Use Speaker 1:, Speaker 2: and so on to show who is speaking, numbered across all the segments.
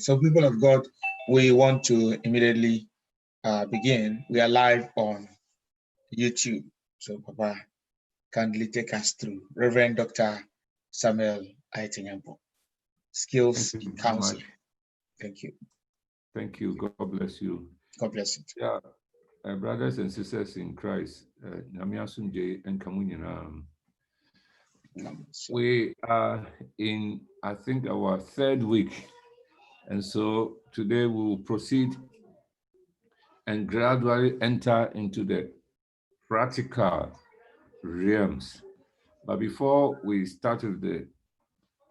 Speaker 1: So, people of God, we want to immediately begin. We are live on YouTube. So, Papa, kindly take us through. Reverend Dr. Samuel Ayete-Nyampong, Skills in Counseling. Thank you.
Speaker 2: Thank you. God bless you.
Speaker 1: God bless you.
Speaker 2: Yeah, brothers and sisters in Christ, we are in, I think, our third week. And so today we will proceed and gradually enter into the practical realms. But before we start with the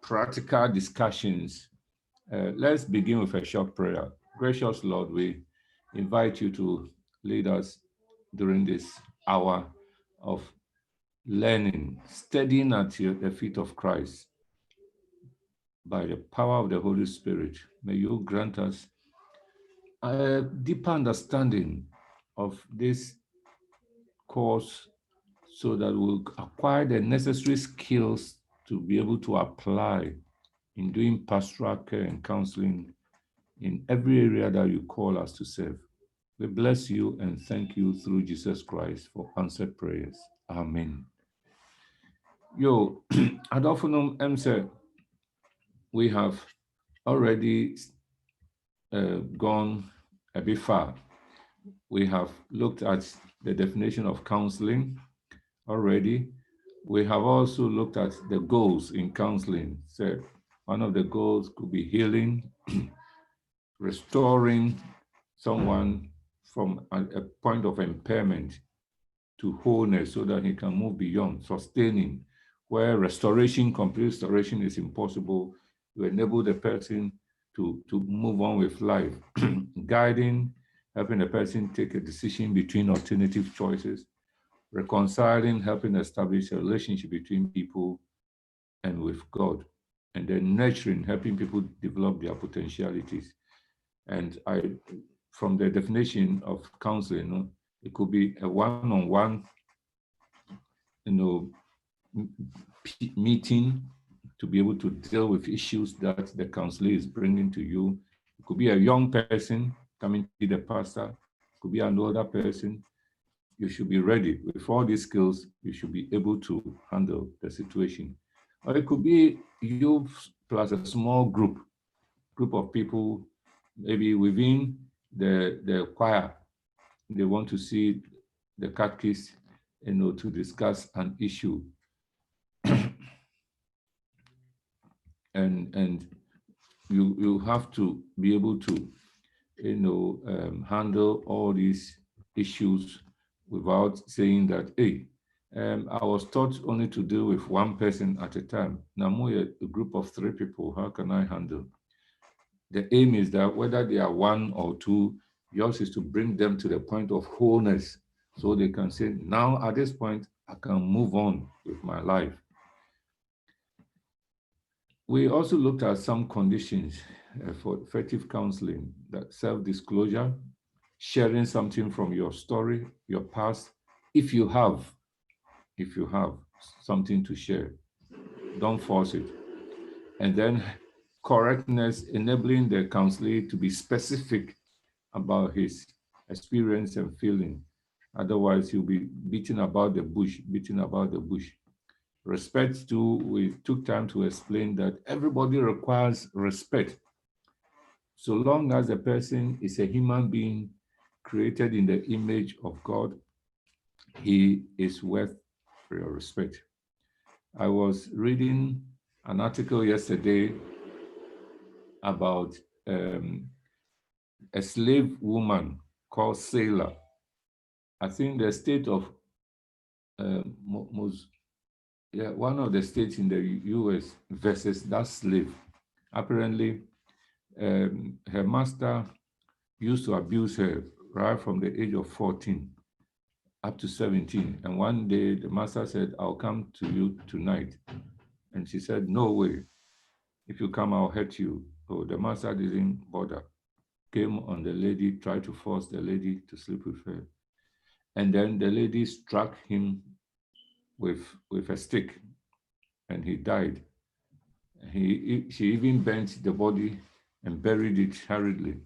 Speaker 2: practical discussions, let's begin with a short prayer. Gracious Lord, we invite you to lead us during this hour of learning, studying at the feet of Christ. By the power of the Holy Spirit, may you grant us a deeper understanding of this course so that we'll acquire the necessary skills to be able to apply in doing pastoral care and counseling in every area that you call us to serve. We bless you and thank you through Jesus Christ for answered prayers. Amen. Yo, Adolfinum Emse, we have already gone a bit far. We have looked at the definition of counseling already. We have also looked at the goals in counseling. So one of the goals could be healing, restoring someone from a point of impairment to wholeness so that he can move beyond, sustaining, where restoration, complete restoration is impossible. You enable the person to move on with life, guiding, helping the person take a decision between alternative choices, reconciling, helping establish a relationship between people and with God, and then nurturing, helping people develop their potentialities. And from the definition of counseling, it could be a one-on-one, meeting to be able to deal with issues that the counselor is bringing to you. It could be a young person coming to the pastor. It could be an older person. You should be ready. With all these skills, you should be able to handle the situation. Or it could be you plus a small group of people, maybe within the choir. They want to see the catechist, to discuss an issue. and you have to be able to, handle all these issues without saying that, hey, I was taught only to deal with one person at a time. Now I'm a group of 3 people. How can I handle? The aim is that whether they are 1 or 2, yours is to bring them to the point of wholeness so they can say, now at this point, I can move on with my life. We also looked at some conditions for effective counseling, that self-disclosure, sharing something from your story, your past, if you have something to share, don't force it. And then correctness, enabling the counselor to be specific about his experience and feeling. Otherwise, he'll be beating about the bush. Respect too, we took time to explain that everybody requires respect. So long as the person is a human being created in the image of God, he is worth your respect. I was reading an article yesterday about a slave woman called Sailor. I think the state of one of the states in the US versus that slave. Apparently, her master used to abuse her right from the age of 14 up to 17. And one day the master said, I'll come to you tonight. And she said, no way. If you come, I'll hurt you. So the master didn't bother. Came on the lady, tried to force the lady to sleep with her. And then the lady struck him with a stick, and he died. She even bent the body and buried it hurriedly.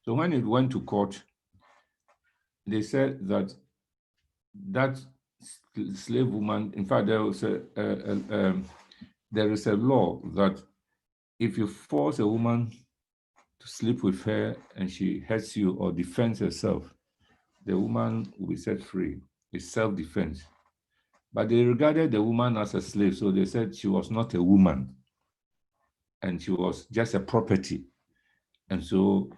Speaker 2: So when it went to court, they said that that slave woman, in fact, there is a law that if you force a woman to sleep with her and she hurts you or defends herself, the woman will be set free. It's self-defense. But they regarded the woman as a slave, so they said she was not a woman and she was just a property. And so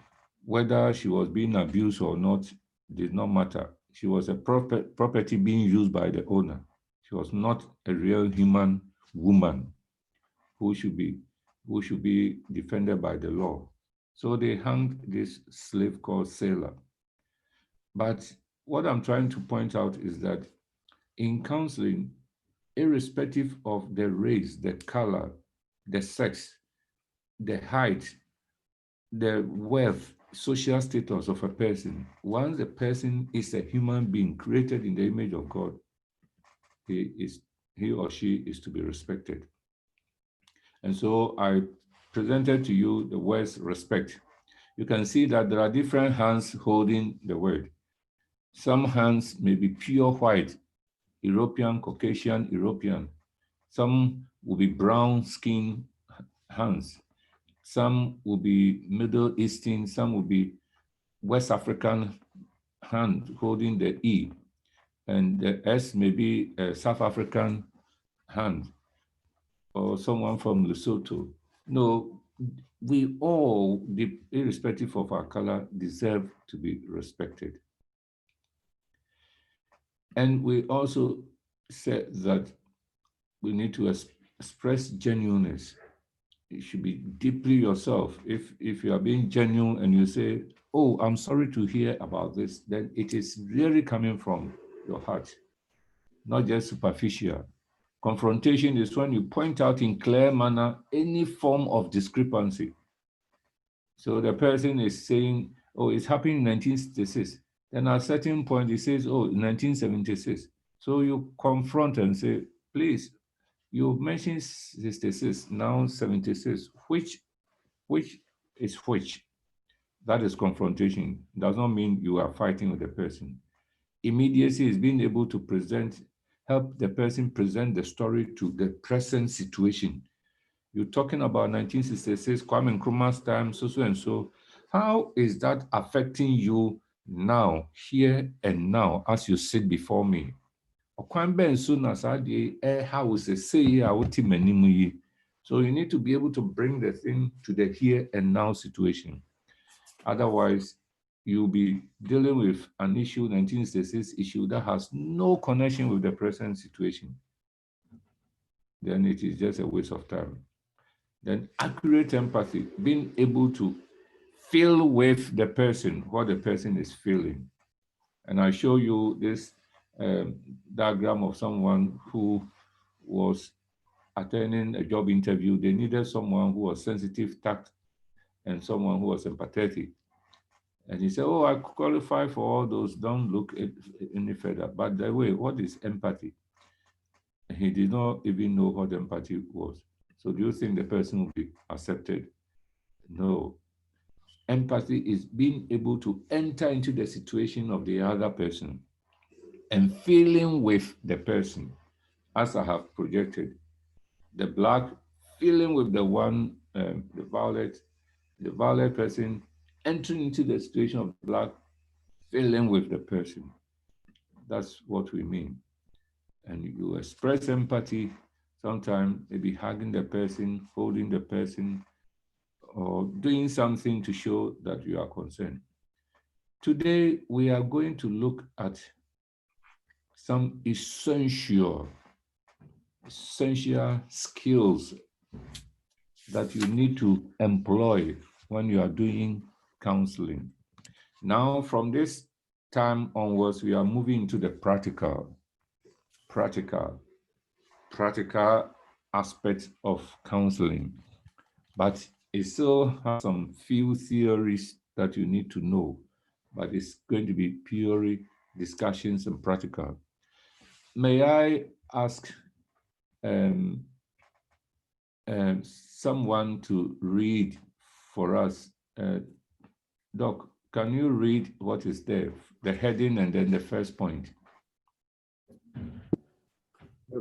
Speaker 2: whether she was being abused or not did not matter. She was a property being used by the owner. She was not a real human woman who should be defended by the law. So they hanged this slave called Sailor. But what I'm trying to point out is that in counseling, irrespective of the race, the color, the sex, the height, the wealth, social status of a person, once a person is a human being created in the image of God, he or she is to be respected. And so I presented to you the words respect. You can see that there are different hands holding the word. Some hands may be pure white, European, Caucasian, European. Some will be brown skin hands. Some will be Middle Eastern, some will be West African hand holding the E. And the S may be a South African hand or someone from Lesotho. No, we all, irrespective of our color, deserve to be respected. And we also said that we need to express genuineness. You should be deeply yourself. If you are being genuine and you say, oh, I'm sorry to hear about this, then it is really coming from your heart, not just superficial. Confrontation is when you point out in clear manner any form of discrepancy. So the person is saying, oh, it's happening in 1966. Then at a certain point, he says, oh, 1976. So you confront and say, please, you mentioned 66, now 76. Which is which? That is confrontation. Does not mean you are fighting with the person. Immediacy is being able to help the person present the story to the present situation. You're talking about 1966, Kwame Nkrumah's time, so and so. How is that affecting you now, here and now, as you sit before me? So you need to be able to bring the thing to the here and now situation. Otherwise, you'll be dealing with an issue, 1966 issue, that has no connection with the present situation. Then it is just a waste of time. Then accurate empathy, being able to feel with the person what the person is feeling. And I show you this diagram of someone who was attending a job interview. They needed someone who was sensitive, tact, and someone who was empathetic. And he said, oh, I qualify for all those, don't look any further. By the way, what is empathy? And he did not even know what empathy was. So do you think the person will be accepted? No. Empathy is being able to enter into the situation of the other person and feeling with the person, as I have projected. The black feeling with the one, the violet person, entering into the situation of the black, feeling with the person. That's what we mean. And you express empathy, sometimes maybe hugging the person, holding the person, or doing something to show that you are concerned. Today, we are going to look at some essential skills that you need to employ when you are doing counseling. Now, from this time onwards, we are moving to the practical aspect of counseling. But it still has some few theories that you need to know, but it's going to be purely discussions and practical. May I ask someone to read for us. Doc, can you read what is there, the heading and then the first point?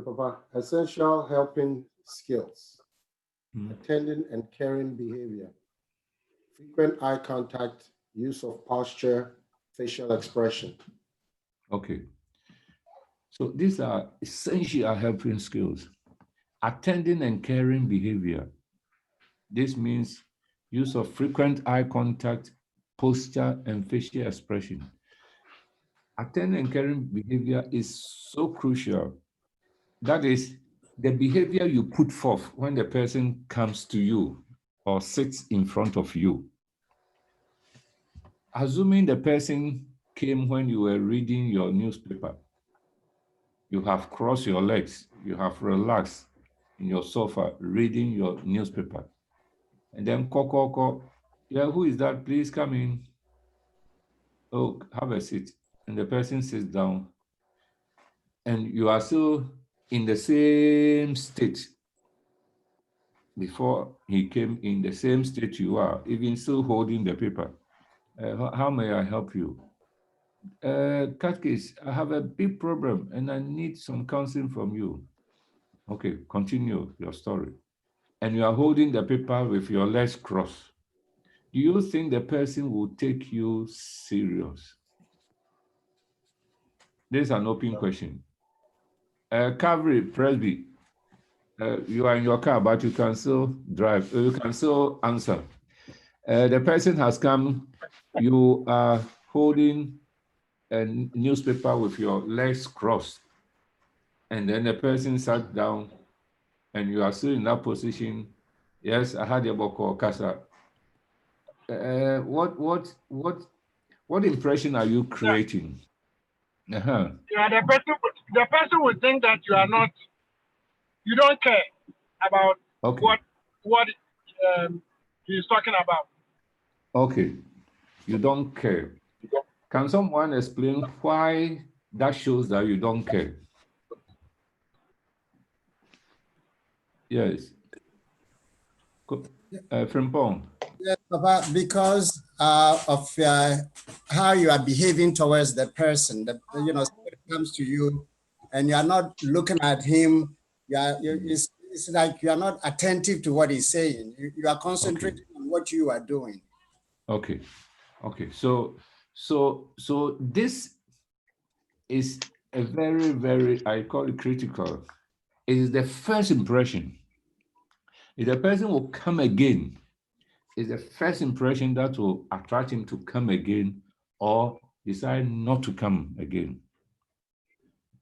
Speaker 3: Papa, essential helping skills, attending and caring behavior, frequent eye contact, use of posture, facial expression.
Speaker 2: Okay. So these are essential helping skills. Attending and caring behavior. This means use of frequent eye contact, posture, and facial expression. Attending and caring behavior is so crucial. That is the behavior you put forth when the person comes to you or sits in front of you. Assuming the person came when you were reading your newspaper, you have crossed your legs, you have relaxed in your sofa reading your newspaper. And then call. Yeah, who is that? Please come in. Oh, have a seat. And the person sits down. And you are still in the same state before he came, in the same state you are, even still holding the paper. How may I help you? Catcase, I have a big problem and I need some counseling from you. Okay, continue your story. And you are holding the paper with your legs crossed. Do you think the person will take you serious? This is an open question. Calvary, Presby, you are in your car, but you can still drive. You can still answer. The person has come. You are holding a newspaper with your legs crossed. And then the person sat down and you are still in that position. Yes, I had a boko kasa. What impression are you creating? Uh-huh.
Speaker 4: Yeah, the person would think that you don't care about what he's talking about.
Speaker 2: Okay, you don't care. Can someone explain why that shows that you don't care? Yes. Frimpong.
Speaker 5: Yes, Papa, because of how you are behaving towards the person, somebody comes to you and you are not looking at him, it's like you are not attentive to what he's saying. You are concentrating on what you are doing.
Speaker 2: Okay. So this is a very, very, I call it critical. It is the first impression. If the person will come again, it's the first impression that will attract him to come again or decide not to come again.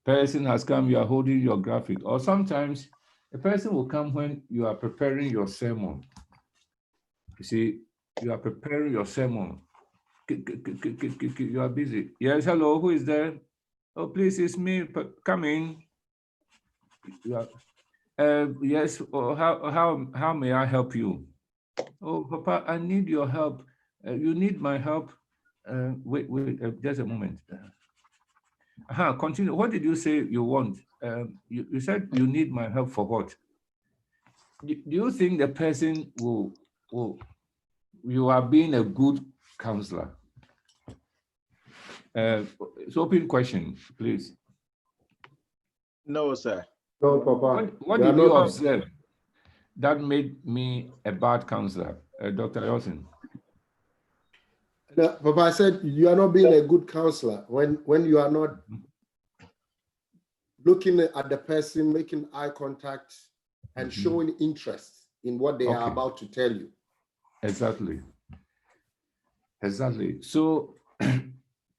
Speaker 2: Person has come, you are holding your graphic, or sometimes a person will come when you are preparing your sermon. You see, you are preparing your sermon. You are busy. Yes, hello, who is there? Oh, please, it's me. Come in. Yes. Oh, how may I help you? Oh, Papa, I need your help. You need my help. Wait, just a moment. Continue. What did you say you want? You said you need my help for what? Do you think the person will you are being a good counselor? It's open question, please.
Speaker 6: No, sir.
Speaker 3: No, Papa.
Speaker 2: What did you observe that made me a bad counselor, Dr. Yosin?
Speaker 3: No, Papa, I said you are not being a good counselor when you are not looking at the person, making eye contact, and showing interest in what they are about to tell you.
Speaker 2: Exactly. So,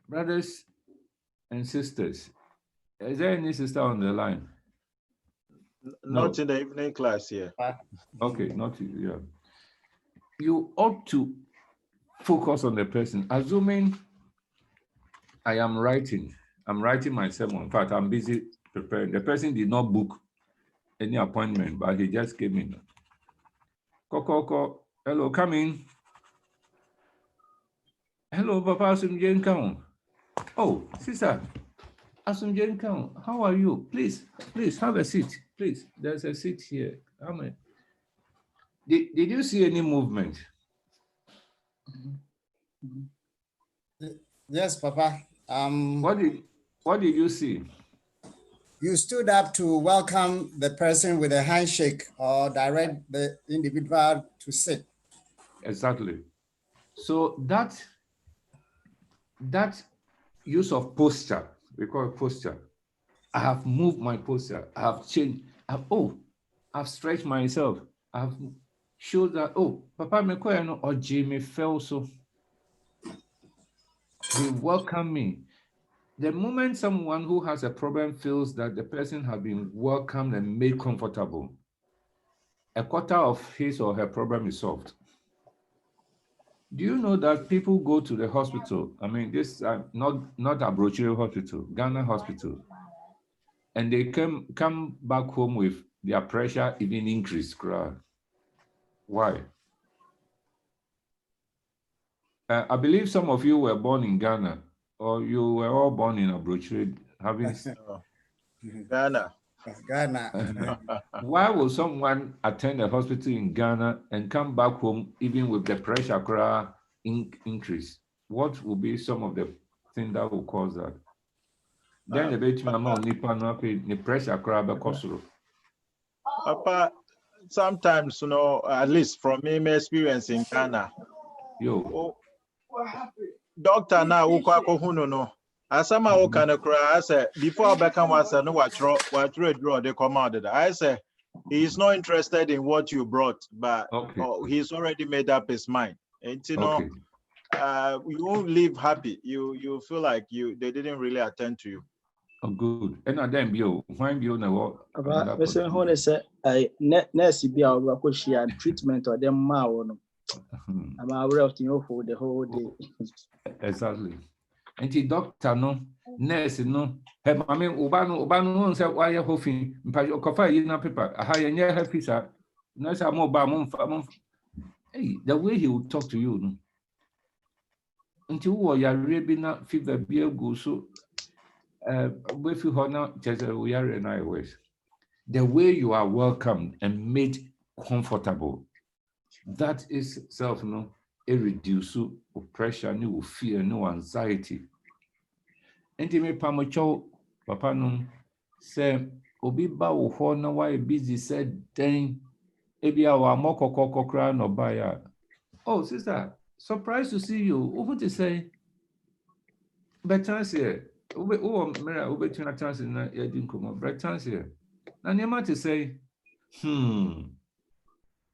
Speaker 2: brothers and sisters, is there any sister on the line?
Speaker 6: Not in the evening class here.
Speaker 2: Okay, not you. You ought to focus on the person. Assuming I'm writing my sermon. In fact, I'm busy preparing. The person did not book any appointment, but he just came in. Koko, hello, come in. Hello, Papa Asumjen Kang. Oh, sister, Asumjen Kang, how are you? Please have a seat. Please, there's a seat here. Did you see any movement?
Speaker 5: Yes, Papa.
Speaker 2: What did you see?
Speaker 5: You stood up to welcome the person with a handshake or direct the individual to sit.
Speaker 2: Exactly. So that use of posture, we call it posture. I have moved my posture. I have changed. I've stretched myself. I've showed that, Papa me no or Jimmy fell so. He welcomed me. The moment someone who has a problem feels that the person has been welcomed and made comfortable, a quarter of his or her problem is solved. Do you know that people go to the hospital? I mean, this not Abrochire Hospital, Ghana Hospital, and they come back home with their pressure even increased. Why? I believe some of you were born in Ghana, or you were all born in Abrochire, having
Speaker 6: Ghana.
Speaker 5: Ghana.
Speaker 2: Why will someone attend a hospital in Ghana and come back home even with the pressure increase? What will be some of the things that will cause that? Then the bit the pressure
Speaker 6: Papa, sometimes, at least from my experience in Ghana, doctor now no. As some of can cry, I said before I become was no what draw they commanded. I said he's not interested in what you brought, but he's already made up his mind. And you won't live happy. You feel like they didn't really attend to you.
Speaker 2: Oh, good. And then when you know
Speaker 7: what Mr. Hone said, nurse be our treatment or them ma. I'm aware of for the whole day.
Speaker 2: Exactly. And the doctor no, nurse no, I mean ubano say why you hofin, mpa kofa yi na paper, aha yenye happy sir. Nurse am ba mum. Hey, the way he will talk to you no. Until you are ready na fever be go so if you are not just we are in iOS. The way you are welcomed and made comfortable, that is self no a reduce pressure, no fear, no anxiety. And me pamocho papa no say obi ba wo ho na why busy said then ebia wa mokokokokra no buy. Oh sister, surprised to see you. What to say? But chance here. Ube tuna chance na yadi nkomo. But chance here. Na niema to say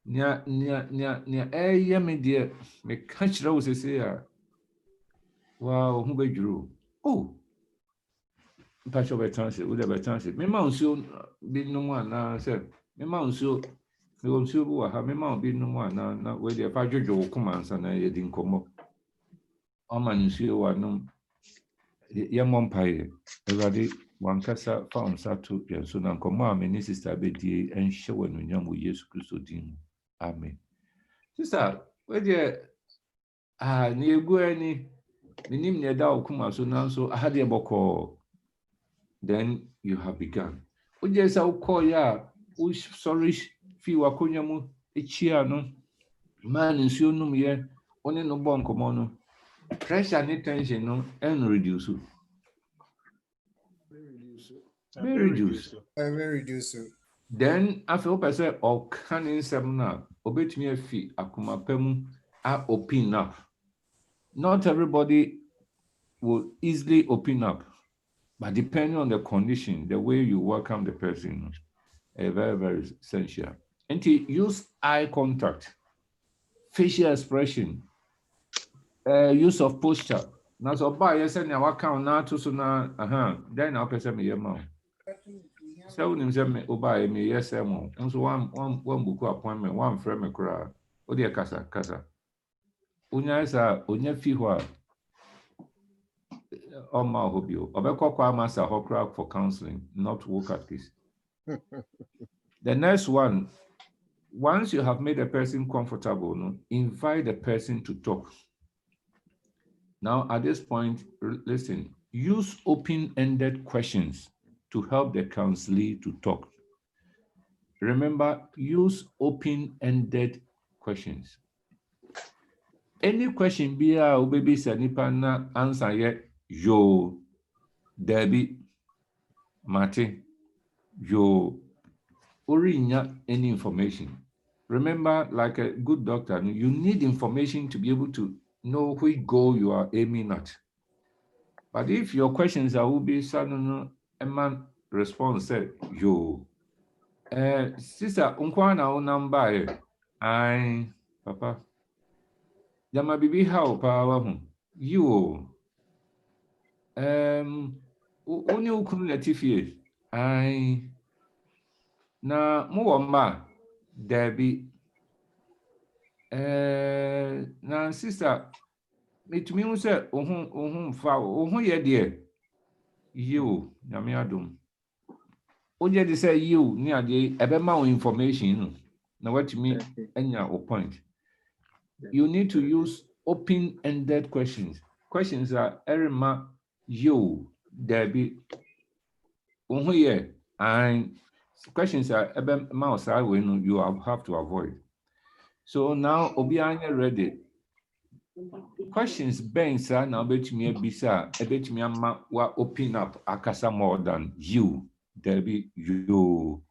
Speaker 2: nya me dear me catch rose say wow who be drew. Oh Pacho be chance, would be chance. Me ma unso be no one na say. Me ma unso bu ha me ma be no one na we dey pa jojo come ansa na ye din komo. O ma nsuo wa no ye mompaye. Everybody one kasa fa unsa to so na komo a me ni sister be die en hye wonu nyam wo Yesu Kristo din. Amen. Sister, we dey ni egu ani minim ne da okuma so na so ahade boko. Then you have begun. Oje sa ukọ ya u sorry fi wakonya mu echia no man nsuo num ye one no bon komo no pressure and tension no and reduce. Very reduce. Then after opese o kan nsem na obetumi afi akoma pam a open up. Not everybody will easily open up. But depending on the condition, the way you welcome the person is very, very essential. And to use eye contact, facial expression, use of posture. Now, so by you say, "Now count now to so now, then I'll say me mouth." So when you say me obey me yes mo. And so one book appointment, one frame me cry. O dear kasa. Unya isa unya fi hwa. For counseling, not work at this. The next one, once you have made a person comfortable, invite the person to talk. Now, at this point, listen, use open-ended questions to help the counselee to talk. Remember, use open-ended questions. Any question be a baby sanipa na answer yet yo Debbie Martin yo orinya any information. Remember, like a good doctor, you need information to be able to know which goal you are aiming at. But if your questions are will be sudden a man response said yo sister unkwana number I papa Yama bibi how power home. You only ukunu latifie. I na muwamba Debbie na sister metumi hu say ohun fa ohun ye de you nyame adom oje de say you ni ade ebe ma information no na what me enya o point. You need to use open-ended questions. Questions are erima you Debbie here and questions are mouse you have to avoid. So now obianya ready. Questions banks are now bet me bisa bet me wa open up akasa more than you Debbie you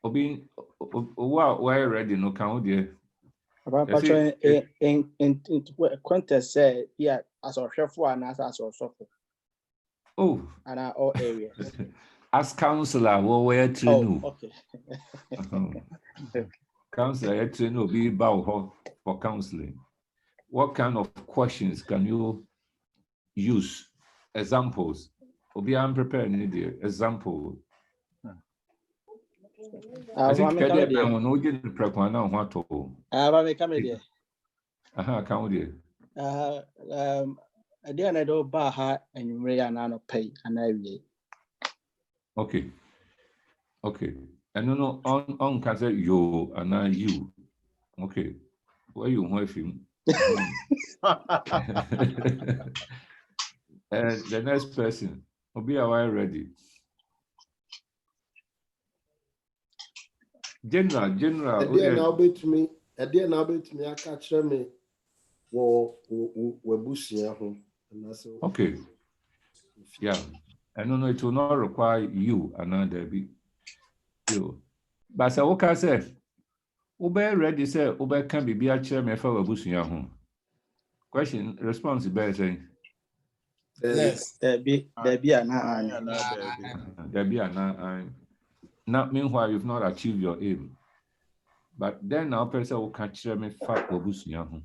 Speaker 2: obi why ready no count there.
Speaker 7: In contest say yeah as a chef and as a software.
Speaker 2: Oh,
Speaker 7: and all areas.
Speaker 2: As counselor, we're training.
Speaker 7: Okay.
Speaker 2: Counselor, training will be about for counseling. What kind of questions can you use? Examples. Obi, I'm prepared. Example. I think I
Speaker 7: didn't know Baha and you may not pay an area.
Speaker 2: Okay. Okay. And no on can say you and now you. Okay. Where you wife him? And the next person will be aware ready. General.
Speaker 3: A dear now bet me, I catch me.
Speaker 2: Okay. Yeah. I don't know, it will not require you another be you. But so what I say? Ube ready say Ube can be a chairman for a bushing home. Question response better saying.
Speaker 5: Yes.
Speaker 7: There be an
Speaker 2: Not meanwhile you've not achieved your aim. But then our person will catch me fat or bushing home.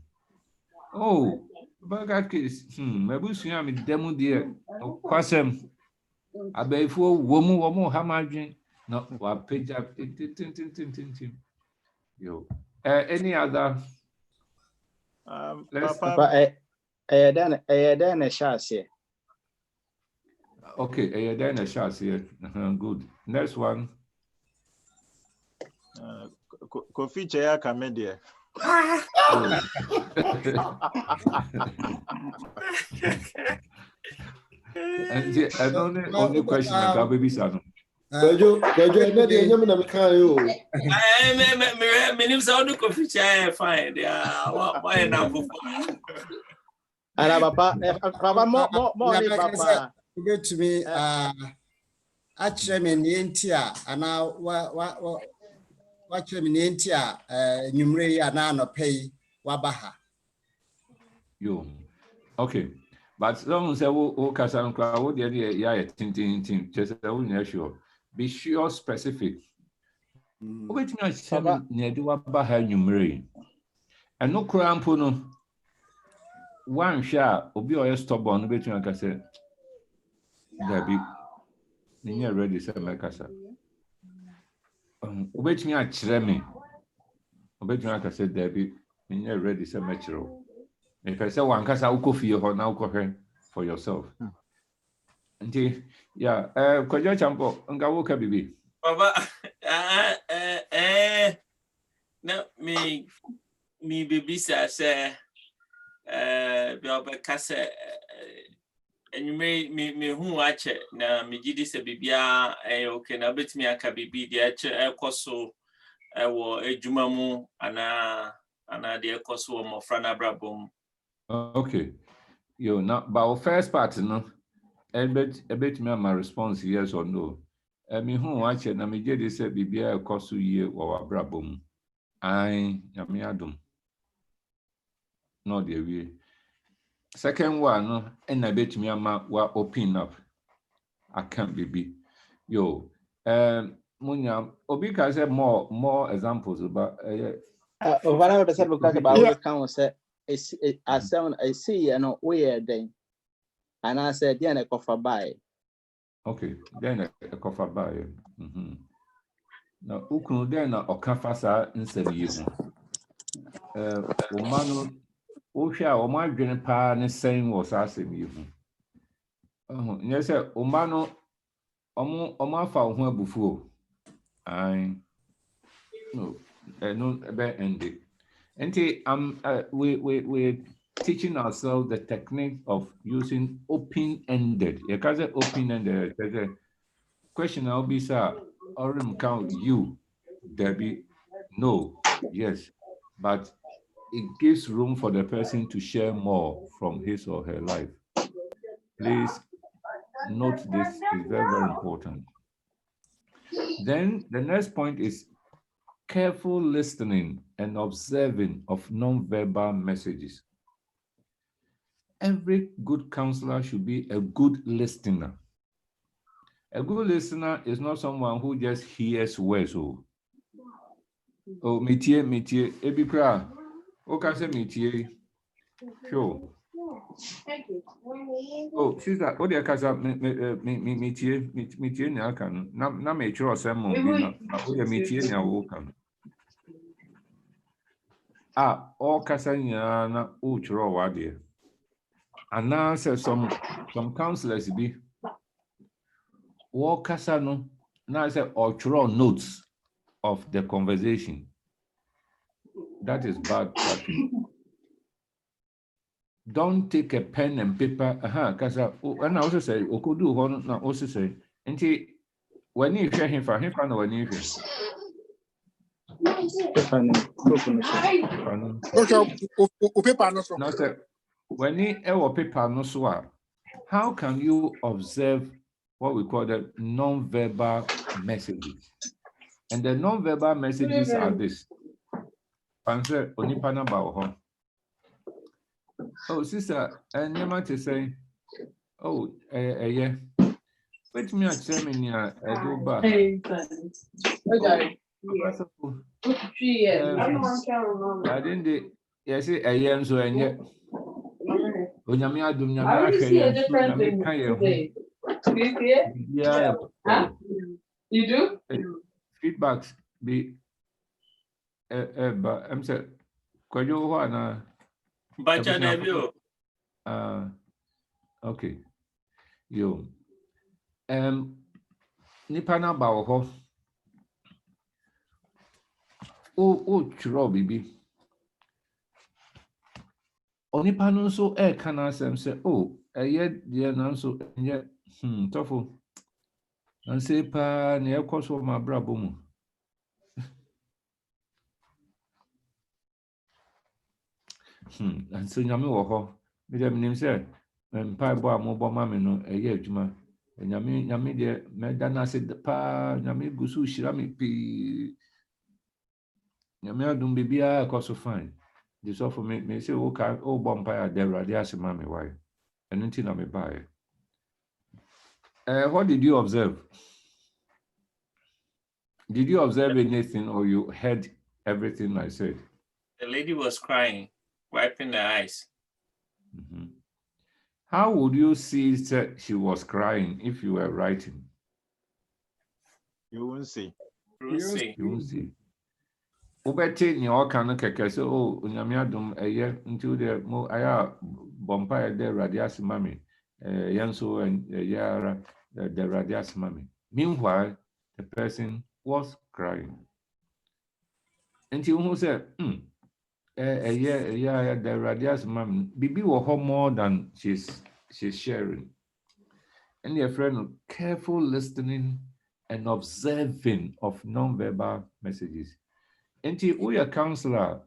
Speaker 2: Oh, but that case, my bushing am demo dear. Quasem. I bet for woman, how much? No, what page up? Yo. Any other?
Speaker 7: Papa, then a shot here.
Speaker 2: Okay, then a shot here. Good. Next one.
Speaker 6: Kofi Chaya Kamedia.
Speaker 2: And the only question I got baby son.
Speaker 8: Fine. Why not?
Speaker 7: And Papa, more,
Speaker 5: good to me. Actually, Intia, and now what you mean, Intia, Numeri, and no pay Wabaha.
Speaker 2: You okay. But long say who Casan crowd, yeah, team, just sure. Be sure specific. Wait me, I said, near do Wabaha Numeri. And no crampono. One shot, Obi or stubborn, between like I said, Debbie, near ready, said my casa. Wait me, I tremmy. Obey like I said, Debbie, near ready, said metro. If I say one casa, I'll go for you or now coher for yourself. And yeah, could you jump up and go okay, baby?
Speaker 8: Papa, no, me, baby, say. Kasa and you may me who watch it na me gidi se bibia okay na betimi aka bibi de ache ekoso ewo ejuma mu ana and the coso more frana brabum.
Speaker 2: Okay. You now, but our first part, no, a bit me my response yes or no. I mean, who watch it? I mean, they said, be a cost year or brabum. I am no, dear, we. Second one, and I bet me were open up. I can't be. Yo, Munya, Obika said more examples about.
Speaker 7: What I would say because about the count said, I sound, I see, and weird thing. And I said, yeah, I cover by.
Speaker 2: Okay, then a cover by. Now, Ukunu then or Kafasa instead of you. Omano, Osha, or my grandpa, and the same was asking you. Yes, Omano, Omafa, who before. I no, about ended. And we're teaching ourselves the technique of using open-ended. You can say open-ended. The question I'll be, sir, or count you, Debbie, no, yes, but it gives room for the person to share more from his or her life. Please note this is very, very important. Then the next point is careful listening and observing of non-verbal messages. Every good counselor should be a good listener. A good listener is not someone who just hears words. Oh, métier, ebi kra. Okay, say métier. Sure. Oh, sister, what do you call métier na kan? Na me chro sem mo bi na. What do métier na wo kan? All kasa nya na o chro wa de. And now some counselors be walk no now say or draw notes of the conversation. That is bad practice. Don't take a pen and paper. Kasa and I also say okudu ho na also say nti when you share him no when you share. When you paper no so how can you observe what we call the non-verbal messages? And the non-verbal messages are this. Answer onipana ba. Oh, sister, and you might say, oh, yeah. Wait me at seminar, I do back. I didn't, yes, I am so, and yet. Onyamia dum nyamia hweye yeah. You do? Feedbacks be but I'm saying kwajo ho na
Speaker 8: Bacha debio.
Speaker 2: Okay. Yo. Nipa na ba wo ho. O chro bibi. Onipa no so kana asem say eye de na so nye tofo. And say pa na ekoso ma brabo mu. And so nyame wo ho. Me dem nim say mpa bo amobo ma me no eye adwuma. Nyame de me da na se pa nyame gusu hira me pi. Nyame adum bibia ekoso fine. This all for me say okay bompa de rade asema me why. And until na me buy. What did you observe? Did you observe anything or you heard everything I said?
Speaker 8: The lady was crying, wiping her eyes.
Speaker 2: How would you see that she was crying if you were writing?
Speaker 6: You won't see.
Speaker 2: You won't see. Ubeti ni okano keke so onyame adom eye until the mo aya bompa de radias mami yanso yara the radias mami. Meanwhile, the person was crying. Until who said, the radias mami bibi wo more than she's sharing. And your friend, careful listening and observing of non-verbal messages. Enti uya counselor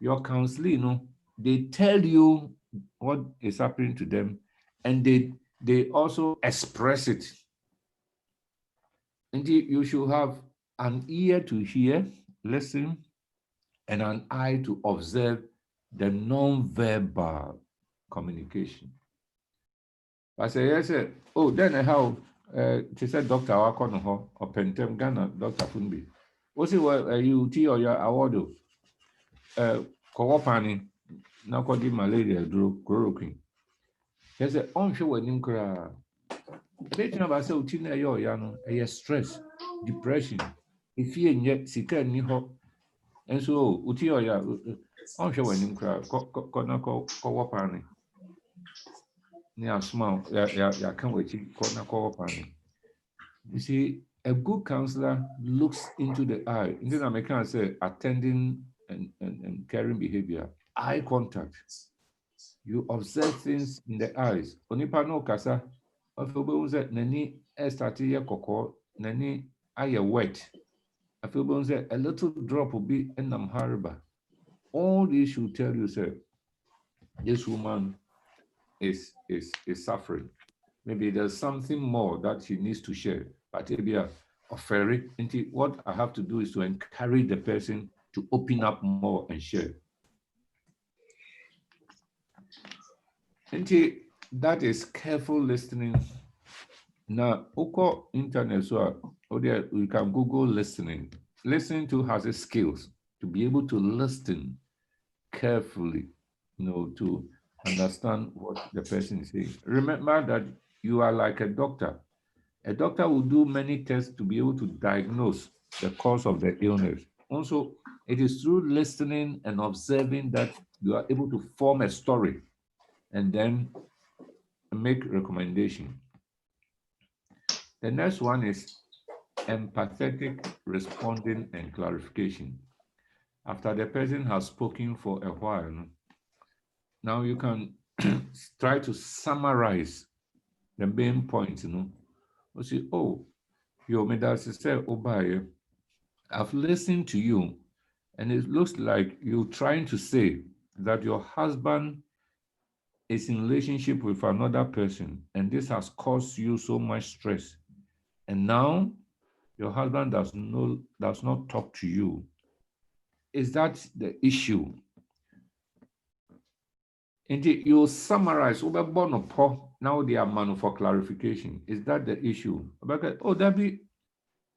Speaker 2: your counseling, they tell you what is happening to them, and they also express it. And you should have an ear to hear, listen, and an eye to observe the non-verbal communication. I say, yes, oh, then how she said, Dr. Wakonoho or Pentem Ghana, Dr. Funbi. What's it, you tea or your award? Kowopani, now called malaria, drew chloroquine. He said, on show when him cry. Betting about so tina yo yano, a stress, depression, if you yet sick and niho. And so, uti or ya, on show when him cry, kowopani. Near small, ya can't wait, kowopani. You see, a good counselor looks into the eye. In the American say attending and caring behavior, eye contact. You observe things in the eyes. Onipa no kasa, afobonze nani estati ye koko, nani aye wet. Afobonze a little drop will be enam hariba. All this should tell you, sir, this woman is suffering. Maybe there's something more that she needs to share. But maybe what I have to do is to encourage the person to open up more and share. That is careful listening. Now, Oko internet, so we can Google listening. Listening to has its skills to be able to listen carefully, to understand what the person is saying. Remember that you are like a doctor. A doctor will do many tests to be able to diagnose the cause of the illness. Also, it is through listening and observing that you are able to form a story and then make recommendation. The next one is empathetic responding and clarification. After the person has spoken for a while, now you can try to summarize the main points, You say, oh, your medal sister, Obaye, I've listened to you, and it looks like you're trying to say that your husband is in relationship with another person, and this has caused you so much stress. And now your husband does not talk to you. Is that the issue? Indeed, you summarize now they are man for clarification. Is that the issue? Oh,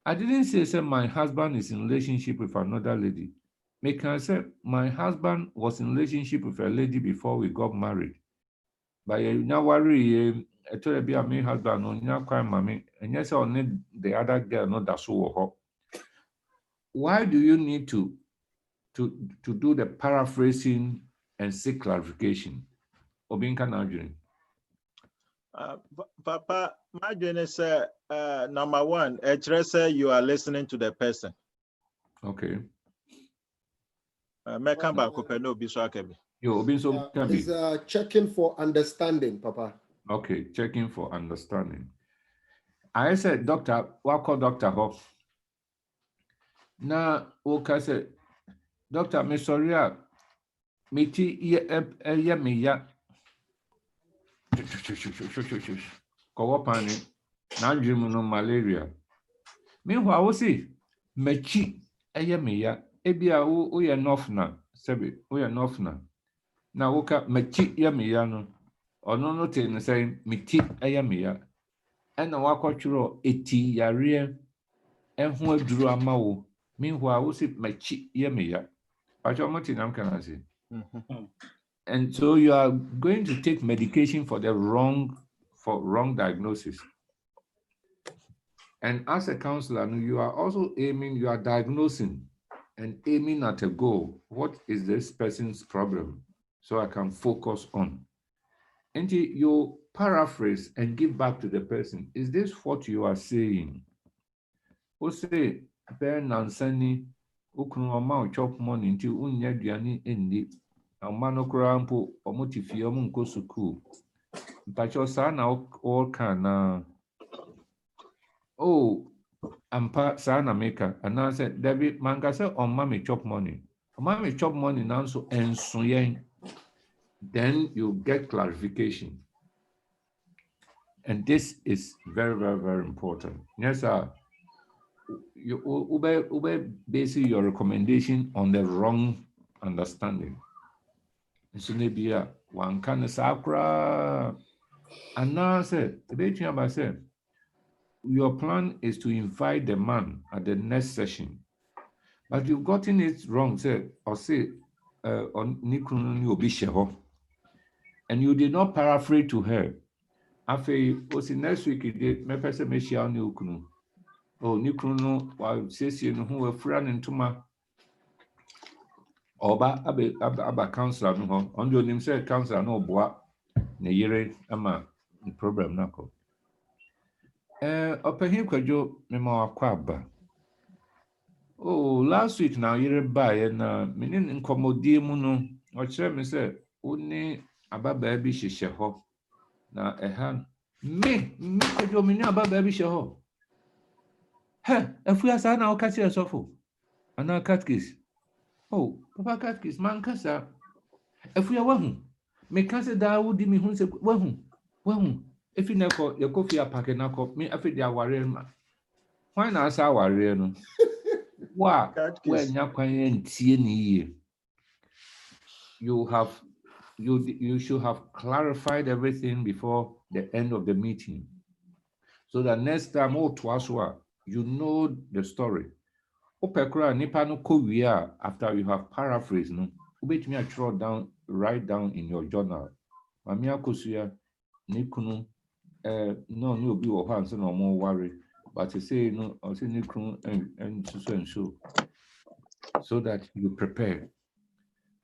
Speaker 2: I didn't say my husband is in relationship with another lady. Make I say my husband was in relationship with a lady before we got married. But you now worry, I told you my husband on your crime, mommy, and yes, I need the other girl, not that so. Why do you need to do the paraphrasing and seek clarification? Obinka Najun.
Speaker 6: Papa, my is number one, you are listening to the person.
Speaker 2: Okay.
Speaker 3: Is checking for understanding, Papa.
Speaker 2: Okay, checking for understanding. I said, Doctor, what call Dr. Hoff? Now, okay, said, Doctor, me sorry, miti ya me ya. Kowopani, na dream no malaria. Meanwhile, I will see, mechi ya me ya. Ebia we enough na, sebi, we enough na. Na woka mechi ya me ya no. Ono no te no say miti ya me ya. Ena wakotwro eti yare enho aduru ama wo. Meanwhile, we see mechi ya me ya. Pachomoti nam kana say. And so you are going to take medication for wrong diagnosis. And as a counselor, you are also you are diagnosing and aiming at a goal. What is this person's problem? So I can focus on. And you paraphrase and give back to the person. Is this what you are saying? Who say, Ben Nansani, Ukunu chop money until unya diani endi. Manokrampo omotifio go suku. Pacho sana all can oh ampa sana maker and I said David Mangasa on mommy chop money. Mommy chop money now so and so then you get clarification. And this is very, very, very important. Yes, sir. You basing your recommendation on the wrong understanding. So maybe one can sakra and now say your plan is to invite the man at the next session, but you've gotten it wrong. Say on Nikrun Obisheho, and you did not paraphrase to her. After was next week, it did me person me share ni ukunu. Oh, Nikrun while says you know who a friend into my Oba aba counselor no ho on your name said counselor no boa na yere ama problem nako opehin kwadwo me ma akwa aba oh last week na yere ba na menin nkomodie mu no o kire me say oni ababa bi hyehye ho na eha me kwadwo me ni ababa bi hyehye ho he afu asa na o ka kire sofo ana catechist. Oh, Papa Catkis, man kasa. If we are wahu, me kasa da wudi mi hun se wahu. If you never your coffee a pack na cop me afi dia warrior ma. Why na asa warrior no? Wa when nya kwan ntie ni ye. You should have clarified everything before the end of the meeting. So that next time all twice you know the story. Opekra nipa no kowia after you have paraphrased no ubetimi a write down in your journal mami akosuya nikunu no ni obi wo han so no mo worry but you say no o say nikunu and so so that you prepare.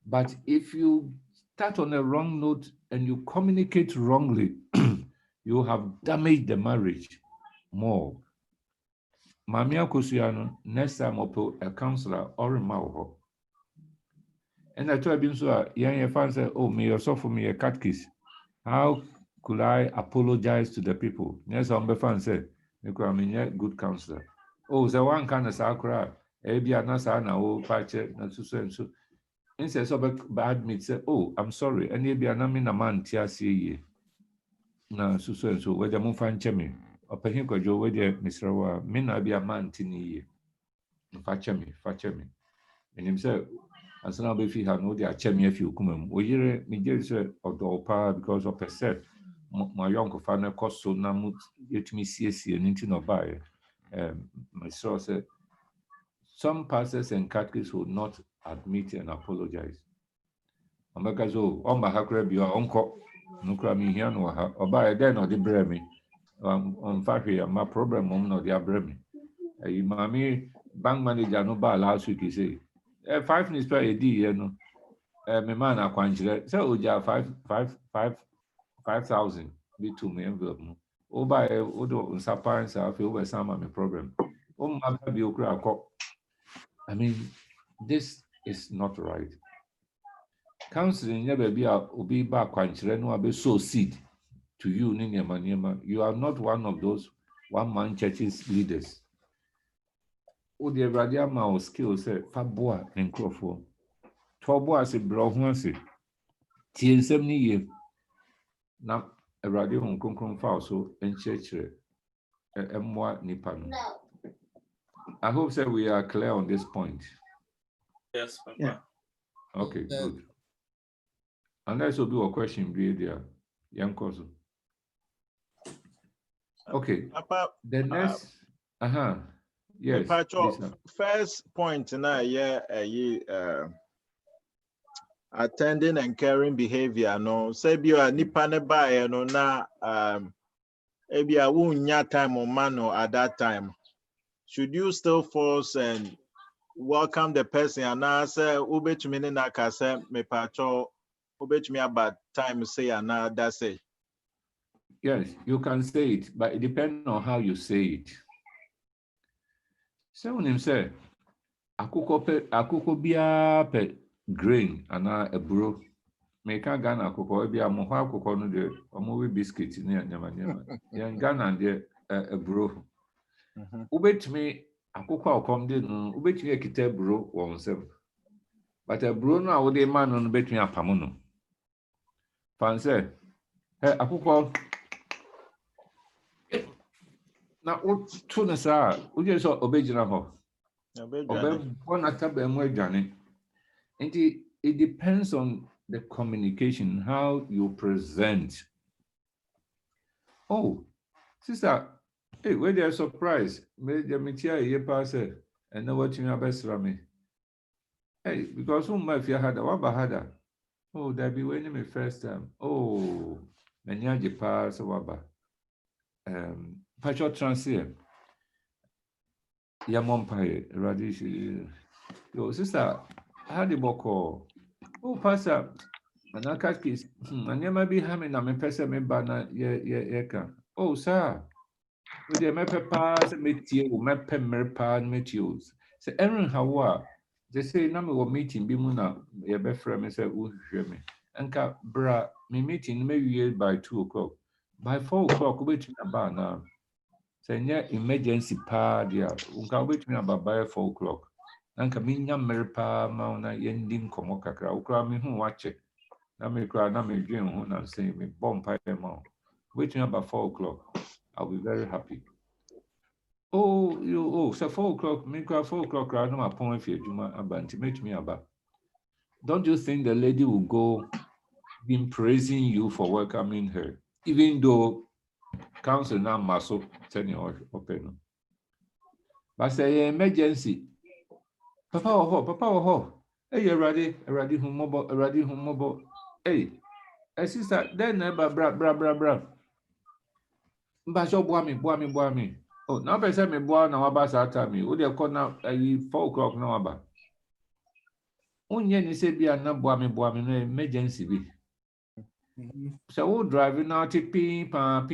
Speaker 2: But if you start on a wrong note and you communicate wrongly you have damaged the marriage more. Mami akosuya next time opo a counselor or a mawo. And I told him so young fan said, oh, me yourself for me a catechist. How could I apologize to the people? Yes, I'm fan said, I mean a good counselor. Oh, the one kind of sakra, ebia nasa na o pache na so and so. Instead so bad me say, oh, I'm sorry. And ebia na me na man tia see na so and so whether mo fan chemi. Opehin kwajo whether Mr. Wa me na be a man tini fache me. And him say, as now be fi no dey achemi afi okumam. Oyire me je say odopa because of percent. My young fan cost so na mut yetimi siesie nti no buy. My source said some pastors and catechists will not admit and apologize. Amakazo on my hakre bi onko nukra mi hia no ha oba den no de bre mi on fact my problem no de bre mi e mami bank manager no ba last week he say 5 minutes per a day no me man akwanjire say oja 5,000 be to me envelope no oba odo nsapa nsa fe over sama me problem o ma bi okra akọ. I mean, this is not right. Counseling never be a obi ba kwanchire no abe sow seed to you ni niema. You are not one of those one-man churches leaders. O de radia ma o skill say fa boa nkrofo. To boa se bro ho ase. Tie nsem ni ye. Na radia hon konkron fa so enchechire emwa nipa no. I hope that we are clear on this point.
Speaker 8: Yes, Papa.
Speaker 7: Yeah.
Speaker 2: Okay, good. Unless will be a question, be there, young cousin. Okay.
Speaker 6: Papa,
Speaker 2: the next, yes.
Speaker 6: First point now, attending and caring behavior. No, say you are nipane by no na maybe I won't time or man or at that time. Should you still force and welcome the person and I say ube to me na kase me pacho ube to me about time say and that's it.
Speaker 2: Yes, you can say it, but it depends on how you say it. So when him say akuko bia pe grain and a bro me can Ghana akuko bia mo ha akuko no de omo we biscuit ni nyama yan Ghana de a bro. Ubetumi akukwa okom de no ubetumi ekita bro won sem But a Bruno, I would demand on between a pamono. Fancy, hey, a cook. Now, what tunes are, we just saw original. One at Johnny. And it depends on the communication, how you present. Oh, sister, hey, where they're surprised. Made the material ye pass it, and know what you have best from me. Hey, because whom my fear had a wabahada. Oh, that be when me first time. Oh, Menyaji pass a waba. Pacho transier. Yamompire, radish. Yo, sister, how the boko? Oh, pastor, and I catch kiss. And never be having a person me banner, ye. Oh, sir. With the map pass meet you, map merpa meet you. Say, Aaron, how they say, number of meeting Bimuna, your best friend, say, who hear me. And bra, me meeting maybe by 2 o'clock. By 4 o'clock, waiting about now. Say, yeah, emergency pa, dear. Unka wait me about by 4 o'clock. Anka minya merpa, mauna yending komokakra, ukra me who watch it. Na me cry, na me dream, who not say me bomb pie mount. Waiting about 4 o'clock. I'll be very happy. So 4 o'clock, me cry 4 o'clock, I know my point if you about me about. Don't you think the lady will go been praising you for welcoming her, even though council now muscle turn your open? But say emergency. Papa oh. Hey, you ready home mobile. Hey, sister, then never bra. Mbasho boa me. Oh, now person me boa na waba sa time. O dey call now 4 o'clock na waba. Onye ni say bia na boa me no emergency bi. So who driving now to pin pa.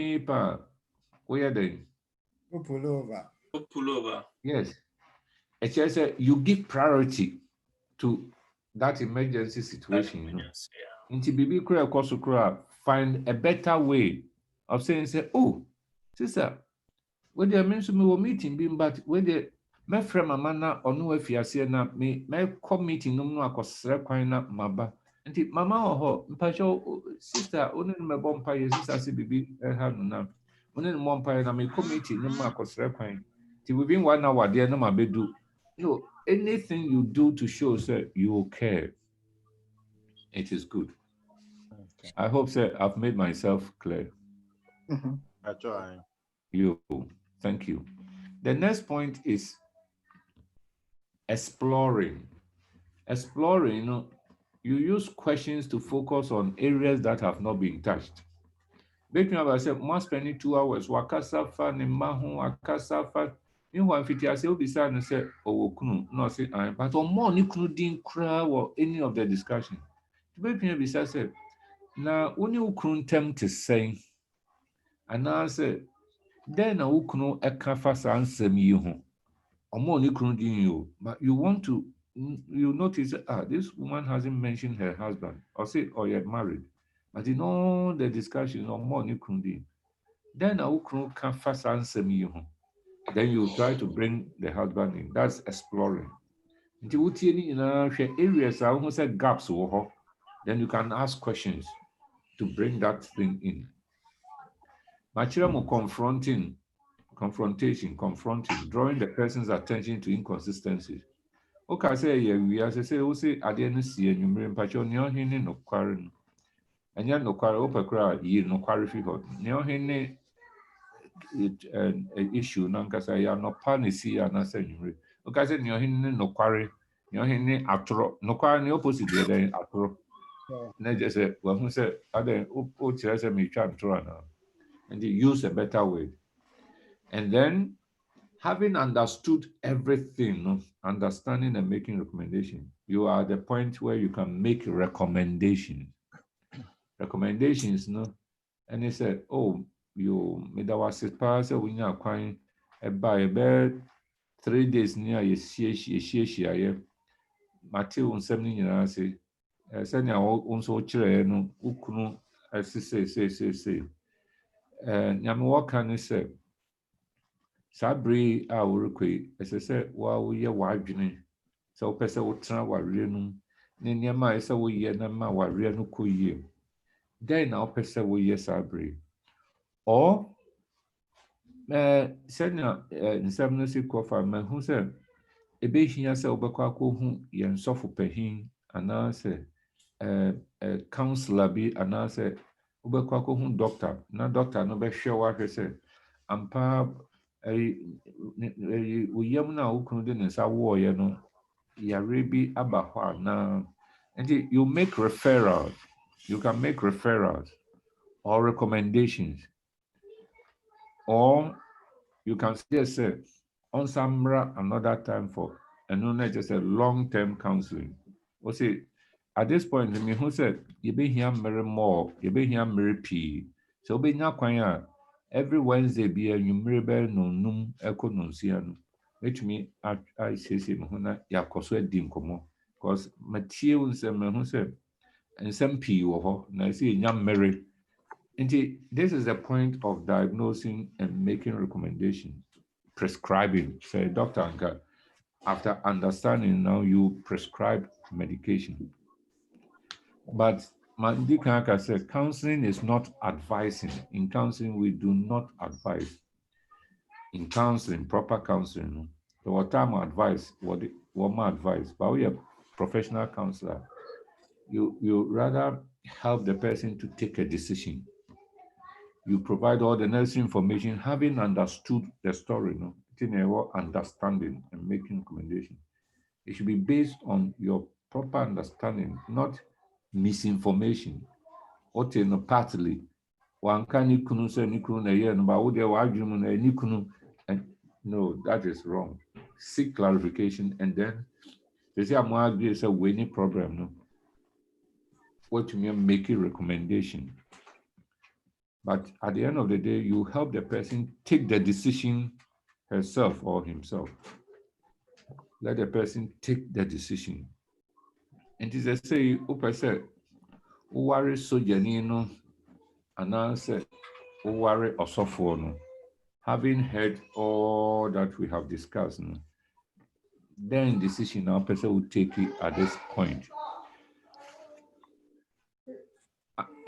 Speaker 2: Where then?
Speaker 5: Pull over.
Speaker 2: Yes. It says you give priority to that emergency situation, you know. Into bibi kura koso kura, find a better way of saying say, oh, sister, when they mention me will meeting being but when they my friend mama na onu afiase na me call meeting no no akosere kwan na maba. Nti mama ho mpacho sister onu me bompa ye sister se bibi ha no na. Onu no bompa na me committee no ma akosere kwan. Ti within 1 hour there no mabedu. No, anything you do to show sir you care. It is good. Okay. I hope sir I've made myself clear.
Speaker 6: I try.
Speaker 2: Thank you. The next point is exploring. Exploring, you use questions to focus on areas that have not been touched. Make me have said, must spend 2 hours. Wakasafa ne mahu wakasafa. Meanwhile, if I say, beside and say, oh, kunu, no, say, but on more ni kunu din kra or any of the discussion. Make me beside say, now, only ukunu tem to say, and I say, then a ukunu ekafa answer me you. But you want to, you notice, this woman hasn't mentioned her husband, or say, or you're married. But in all the discussions on more then a ukunu can first answer me. Then you try to bring the husband in. That's exploring. Until areas I say gaps, then you can ask questions to bring that thing in. Machiramu confronting, drawing the person's attention to inconsistencies. Okay, say we as I say, I didn't see and you mean patcho near him no quarren. And yet no quarrel opera ye no quarry figure. Near him issue, Nankasa ya no panisi and I say you. Okay, I said near him no quarry, near him atro, no quarry opposite the other atro. And I just said, well, who said, other Uchasa me try to and you use a better way. And then having understood everything, understanding and making recommendations, you are at the point where you can make recommendations. And he said, oh, you made our pass when you are quite by 3 days near ye Matthew on 70 say, send your own so children, ukunu, as say. What can you say? Sabri a workwe, as I said, while we are wiping, so person will try what renum, Ninyama is a way nama warrior no kuye. Then our person will yes abri. Or send in some no kofa man who said a basin as a obakako who yen sofo pehin and answer counselor be and answer obakako who doctor na doctor no be sure what he said ampa we yam na ukunu de nsa wo ye no yare bi aba ho na and you make referrals. You can make referrals or recommendations, or you can just say on Samra another time for and not just a long-term counseling. Or say at this point, I mean, who said you be here very more, you be here very p. So be now quite every Wednesday be a numerable no num echo no siano. Which me I say huna ya koso dim komo because material some who said and some p or na say nyam merry. This is the point of diagnosing and making recommendations, prescribing. Say, Dr. Anka, after understanding now you prescribe medication. But Mandika Anka said, counseling is not advising. In counseling, we do not advise. In counseling, proper counseling, the what time advice, what my advice, but we are professional counselor. You rather help the person to take a decision. You provide all the necessary information, having understood the story, understanding and making recommendations. It should be based on your proper understanding, not misinformation. What in partly one can say and no, that is wrong. Seek clarification and then they say I'm agree it's a winning problem. No, what you mean making recommendation. But at the end of the day, you help the person take the decision herself or himself. Let the person take the decision. And it is a say, Upa said, Uwari sojanino, and answer, Uwari osofono. Having heard all that we have discussed, then decision our person will take it at this point.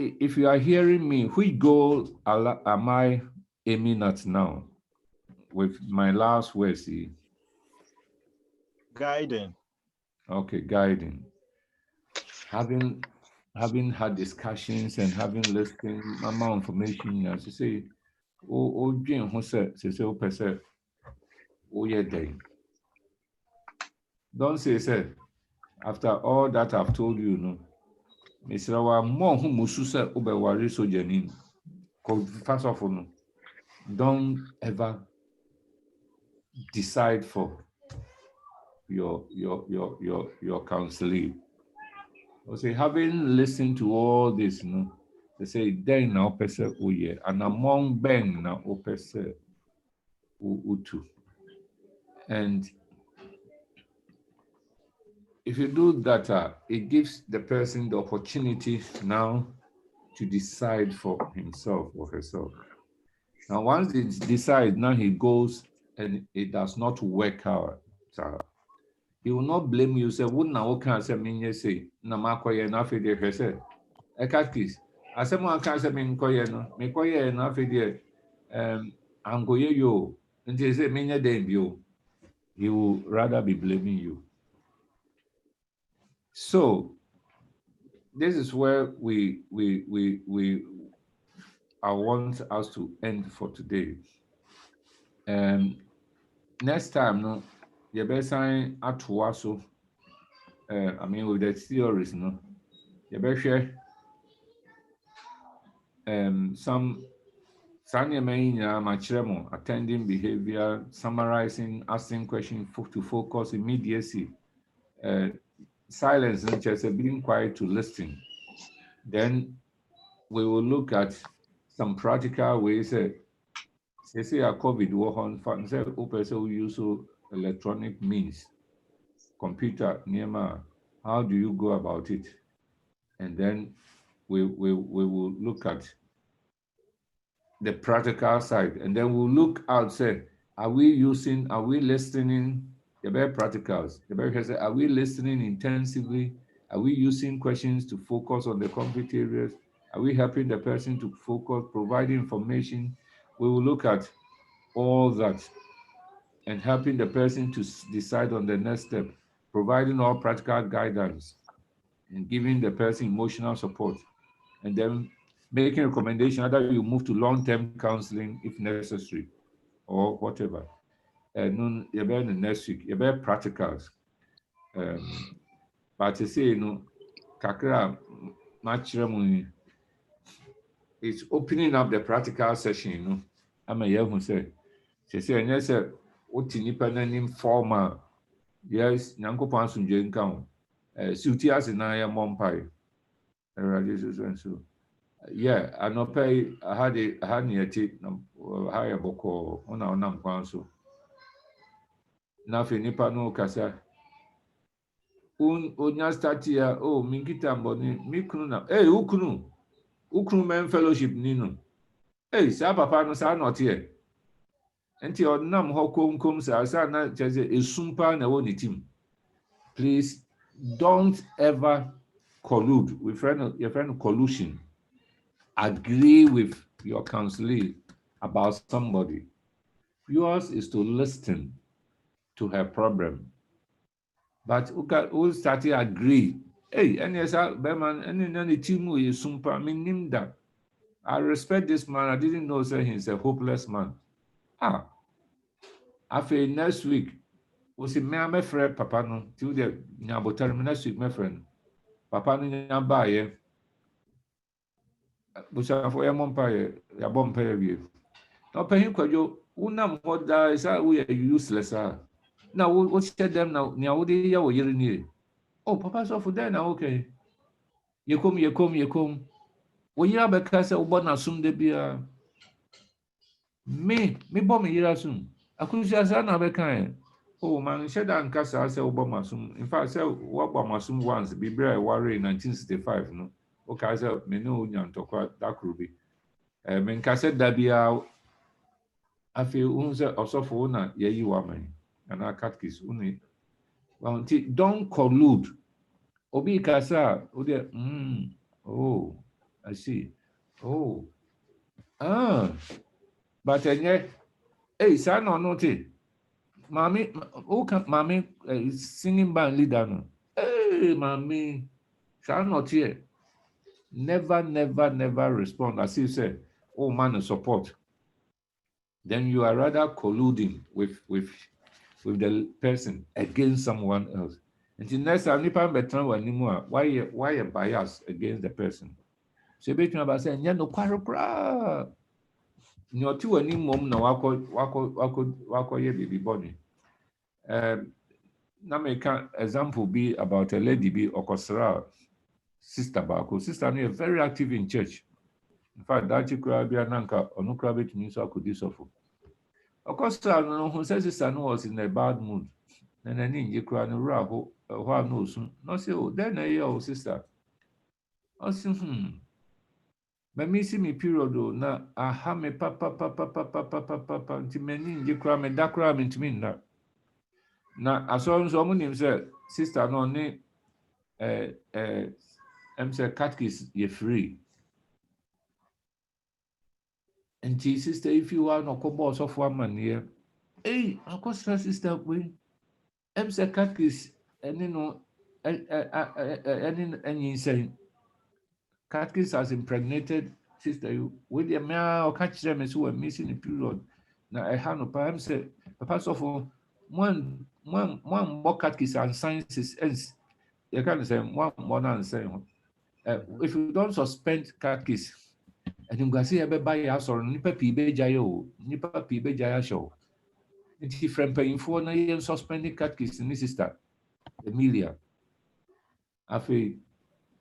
Speaker 2: If you are hearing me, which goal am I aiming at now? With my last words,
Speaker 6: Guiding.
Speaker 2: Okay, guiding. Having had discussions and having listened more information, as you say, dream who said, don't say, after all that I've told you, no, Mr. Wa more who mususa ubewari so janin. First of all, don't ever decide for your counseling. I say, having listened to all this, they say, then now pese uye, and among ben now pese utu. And if you do that, it gives the person the opportunity now to decide for himself or herself. Now, once they decide, now he goes and it does not work out. He will not blame you. Say, wouldn't I can't say me say, Namakoya na fe de say, a cat kiss. I said, one can't say me koya no, me koya na fe de I'm going you. And they say, me you. He will rather be blaming you. So this is where I want us to end for today. Next time, no, you better sign at Waso. I mean, with the theories, no, you better share some attending behavior, summarizing, asking questions to focus, immediacy, silence, and just being quiet to listen. Then we will look at some practical ways. Say a COVID will use electronic means, computer, Nema. How do you go about it? And then we will look at the practical side, and then we'll look out, say, are we listening, the very practicals, the very say, are we listening intensively? Are we using questions to focus on the conflict areas? Are we helping the person to focus, providing information? We will look at all that and helping the person to decide on the next step, providing all practical guidance and giving the person emotional support, and then making a recommendation either you move to long-term counseling if necessary or whatever. And next week, you better practicals. But I say, kakra match it's opening up the practical session, I'm a young say. She said, yes, sir, what in nipa formal. Yes, Nyankopon asomdwe nka ho. Suti ase na ya mompai. So. Yeah, anopai I had near tea higher boko on our nam kwanso. Na fe nipa no kasa. Onya start here, oh, minkita mboni, mikunu na. Hey, ukunu men fellowship nino. Hey, sa papa no sa not here. Enti odnam ho kom sa na cheze esumpa na wo ni team. Please don't ever collude with your friend collusion. Agree with your counselor about somebody. Yours is to listen to her problem. But who start to agree? Hey, and yes, Berman, any team who is sumpa, meaning that I respect this man. I didn't know that he's a hopeless man. After next week, we see me and my friend Papa no till the nyabotar next week, my friend. Papa no nyabaye. Busa for your mompaye, your bompaye view. Now pay him kwajo, unam what da is that we are useless. Now what said them now? Now they ya wo yiri ni. Oh, Papa so for there now okay. You come. When you have a casa ubona sum de bia. Me bomb yira sum. Akusia sana be kan. Oh man, said and casa say uboma sum. In fact, say what masum once be bra worry in 1965 no. Okay, say me no nyan tokwa that could be. Men kase dabia afi unse osofo na yeyi wa man. And our catechist uni. Well, don't collude. Obi kasa, oh, I see. Oh, but hey, son or not, mommy, mommy, singing band leader, no. Hey, mommy, son not here. Never respond. As you say, oh man, support. Then you are rather colluding with the person against someone else. And next time, nipa betra anymore. Why a bias against the person? So between about saying, yeah, no quarrel. No two any mom no wako ye baby body. Now make an example be about a lady be okosra sister bako. Sister no very active in church. In fact, that you could be an anchor or no crab it means I could do so. Okosra no who says sister no was in a bad mood. And then you cry no rabo no soon. No say, oh, then your sister. I say, me see me period na aha me papa nti mani nje kra me da kra me ntimi na aso nso mo nim say sister no ne em say catechist ye free nti sister if you are no ko boss of one man here akosra sister we em say catechist eni no eni say catechist has impregnated sister you with the man or catch them as who are missing a period. Now I have no problem say papa so for one more catechist and sciences ends. You can say one more than say if you don't suspend catechist and you can see buy your or nipa pibe jayo nipa pibe jaya show. It's different paying for na suspending catechist and sister Emilia. I feel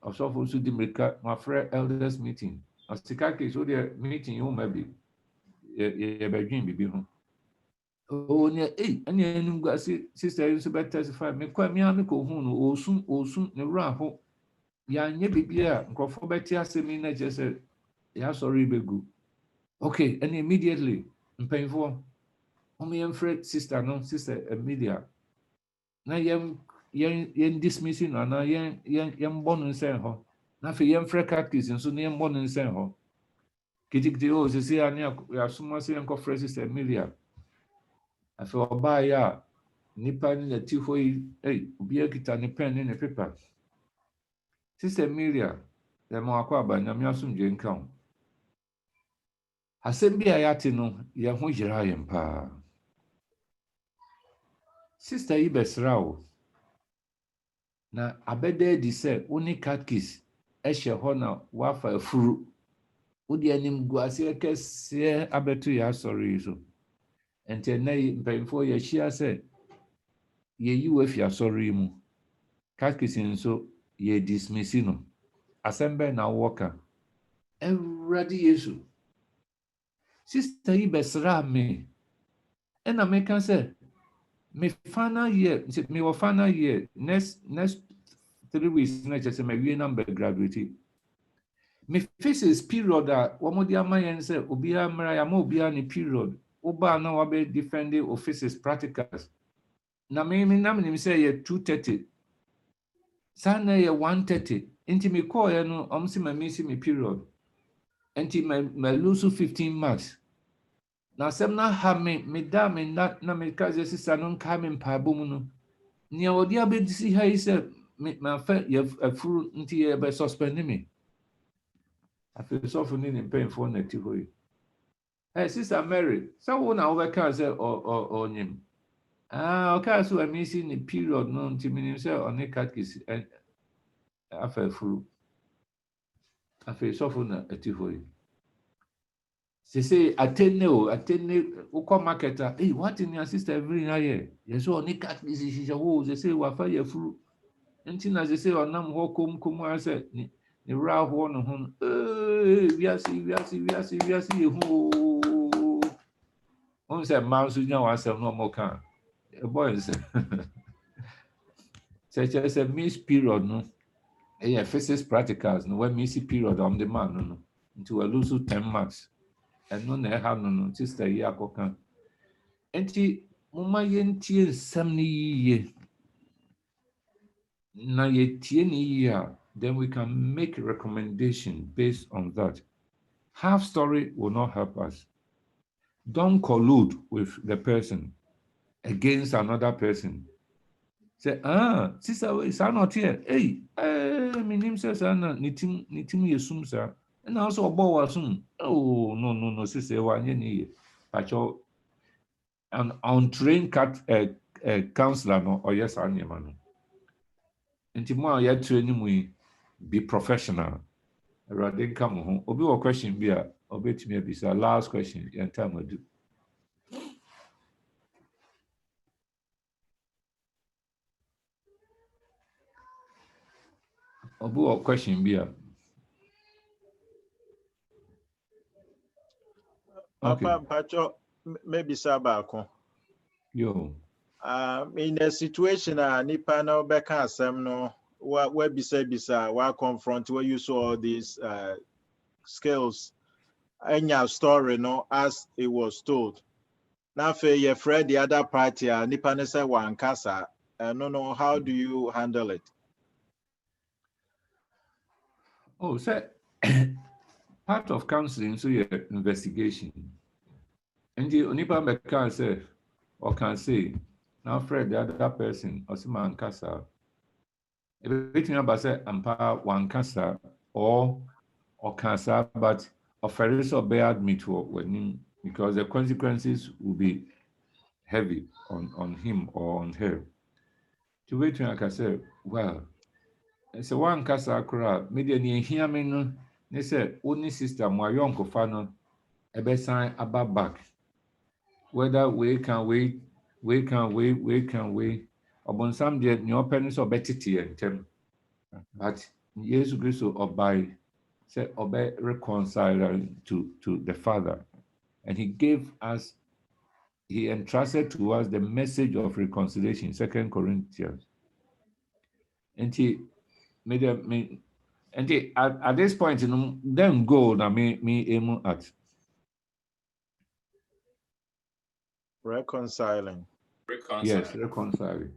Speaker 2: also for the my friend elders meeting. As the case, so the meeting you maybe bedroom be home. Oh, near and you got sister is better testify. Me quite me amico who or soon the raho. Yan ye be beer, go for better seminar just said, yeah, sorry, be good. Okay, and immediately I'm paying for. Only I'm afraid sister, no sister, Emilia. Now, yen dismissing na yen bon nsen ho na fe yen frɛ catechist nso na yen bon nsen ho kitikiti o sisi ani ya suma se yen ko frɛ Sister Emilia afi oba ya nipa ni na ti ho yi obi akita ne pen ne paper Sister Emilia ya mo akwa ba nyame asomdwe nka ho asɛm bi a yɛate no yɛn ho yera yɛn paa Sister yi bɛsra wo na abɛda di sɛ wo ne catechist ɛhyɛ hɔ na wafa afuru wodi anim gu ase kɛseɛ abɛto yɛ asɔre yi so ɛnti ɛnɛ yi mpanyinfoɔ yɛhyia sɛ yɛyi wo afi asɔre yi mu catechist nso yɛ dismissi no asɛm bɛn na wowɔ ka Awurade Yesu Sister yi bɛsra me ɛna meka sɛ me final year me wɔ final year next 3 weeks na kyerɛ sɛ mawie na graduate me physics period a wɔn de ama yɛn sɛ obiara mmara yɛ ama obiara ne period woba na wabɛ defend o physics practicals na me nam nim sɛ yɛ 2:30 saa na yɛ 1:30 nti me call yɛ no ɔmo si ma me si me period nti ma lose 15 marks na asɛm na ha me da me na me ka sɛ sisa no nka me mpaabɔ mu no nea wɔde abɛdisi ha yi sɛ ma fa yɛ afuru nti yɛ bɛ suspend me afei sɔfo ne ne mpanyinfoɔ na ti hɔ yi Sister Mary sɛ wo na wobɛka sɛ ɔnyim ɔkaa so ami si ne period no nti menim sɛ ɔne catechist afa afuru afei sɔfo na ti hɔ yi sese atene wokɔ market a what in your sister every year yɛsɛ ɔne catechist hyehyɛ wo sese wafa yɛ afuru nti na sese ɔnam hɔ kom asɛ ne wura hɔ no ho wiase yehu on sɛ mma nso nya wasɛm no ɔmo ka boys sɛ miss period no physics practicals no when miss period on the man no nti we lose 10 marks ɛno na ɛha no sister yi akɔka nti moma yɛntie nsɛm no yie na yɛtie ne yie a then we can make a recommendation based on that. Half story will not help us. Don't collude with the person against another person. Say, sister, is not here. Hey, my name says Anna, nitim yesum sir. And also a bow asum. Oh, no, sister, one ye pacho an untrained counselor no or yes, Anya man. And tomorrow you're training we be professional. Rather come home. Obi a question be a obey me be a last question. Your time will do. Obi a question be a.
Speaker 6: Papa Pacho maybe Sabako.
Speaker 2: Yo.
Speaker 6: In a situation nipa na obeka asem no where bisa wa confront where you saw all these skills and your story no as it was told. Now for your friend the other party nipa ne say wan kasa no how do you handle it?
Speaker 2: Oh, say part of counseling so your investigation. And the nipa can say or can say now Fred the other person or some man kasa. Everything about say ampa one kasa or kasa, but offer or bear admit when because the consequences will be heavy on him or on her. To wait when I can say, well, it's a one kasa kura media ni hear me no, they say only sister my young kofano ebe sign about back. Whether we can wait. Upon some day, your parents or better and them. But Jesus Christ obey, said obey reconcile to the Father. And he gave us, he entrusted to us the message of reconciliation, 2 Corinthians. And he made and at this point, then go na me aim at
Speaker 6: Reconciling.
Speaker 2: Yes, reconciling.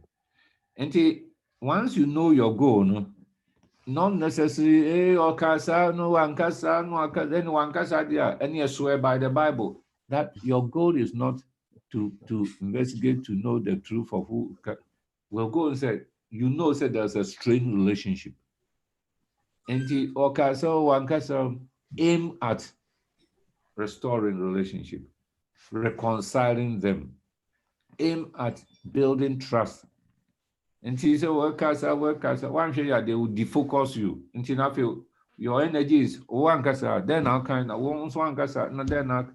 Speaker 2: And he once you know your goal, no, not necessarily, no, then and you swear by the Bible that your goal is not to investigate, to know the truth of who. We'll go and say, said there's a strained relationship. And the aim at restoring relationship, reconciling them, aim at building trust. And she said, work as one share, they will defocus you. And she now feel your energy is one casa, then I'll kind of one casa, and then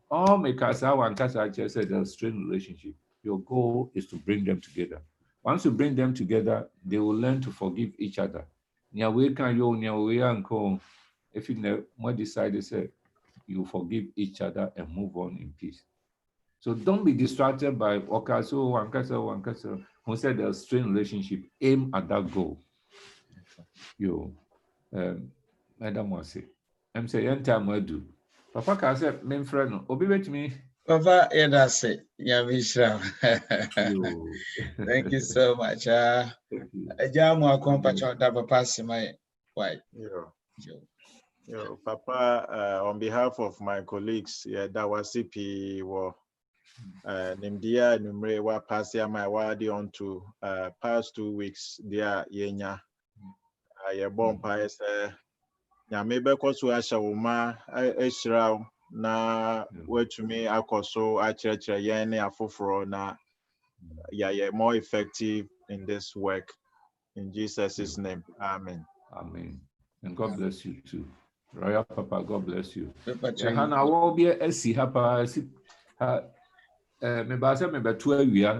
Speaker 2: all make us one casa. Just said a strained relationship. Your goal is to bring them together. Once you bring them together, they will learn to forgive each other. If you know what decided, say you forgive each other and move on in peace. So don't be distracted by Wankasa. Who said a strained relationship, aim at that goal. Madam Wasi. I'm saying time I do. Papa can say, main friend, obi with me.
Speaker 1: Papa, yeah, that's it. Yeah, Mishra. Thank you so much.
Speaker 6: Papa, on behalf of my colleagues, that was CP Nimdia Numre wa Passia my wadi on to past 2 weeks, dear Yenya. I born pies, maybe cause we are Shawuma, Eshrao, na wait to me, Akoso, Achecha, Yene, Afofro, na more effective in this work. In Jesus' name, amen.
Speaker 2: Amen. And God bless you too. Royal Papa, God bless you. Hana will be a see hapa. Me basa me betua wia